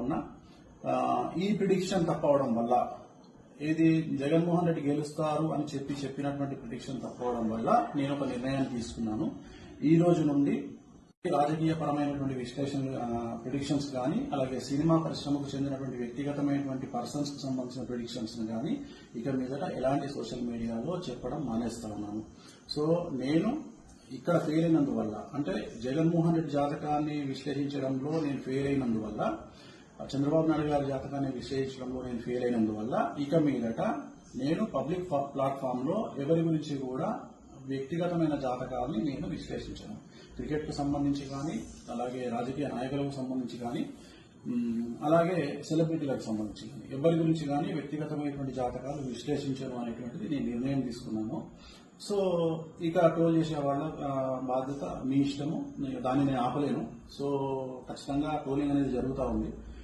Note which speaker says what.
Speaker 1: ఉన్నా. ఈ ప్రిడిక్షన్ తప్పవడం వల్ల, ఇది జగన్మోహన్ రెడ్డి గెలుస్తారు అని చెప్పినటువంటి ప్రిడిక్షన్ తప్పవడం వల్ల నేను ఒక నిర్ణయాన్ని తీసుకున్నాను. ఈ రోజు నుండి రాజకీయ పరమైనటువంటి ప్రిడిక్షన్స్ కానీ, అలాగే సినిమా పరిశ్రమకు చెందినటువంటి వ్యక్తిగతమైనటువంటి పర్సన్స్ కు సంబంధించిన ప్రిడిక్షన్స్ కానీ ఇక మీదట ఎలాంటి సోషల్ మీడియాలో చెప్పడం మానేస్తా ఉన్నాను. సో నేను ఇక్కడ ఫెయిల్ అయినందువల్ల, అంటే జగన్మోహన్ రెడ్డి జాతకాన్ని విశ్లేషించడంలో నేను ఫెయిల్ అయినందువల్ల, చంద్రబాబు నాయుడు గారి జాతకాన్ని విశ్లేషించడంలో నేను ఫెయిల్ అయినందువల్ల ఇక మీదట నేను పబ్లిక్ ప్లాట్ఫామ్ లో ఎవరి గురించి కూడా వ్యక్తిగతమైన జాతకాలని నేను విశ్లేషించాను. క్రికెట్ కు సంబంధించి కానీ, అలాగే రాజకీయ నాయకులకు సంబంధించి కానీ, అలాగే సెలబ్రిటీలకు సంబంధించి కానీ, ఎవరి గురించి కానీ వ్యక్తిగతమైనటువంటి జాతకాలు విశ్లేషించడం అనేటువంటిది నేను నిర్ణయం తీసుకున్నాను. సో ఇక ట్రోల్ చేసే వాళ్ళ బాధ్యత మీ ఇష్టము, దాన్ని నేను ఆపలేను. సో ఖచ్చితంగా ట్రోలింగ్ అనేది జరుగుతూ ఉంది.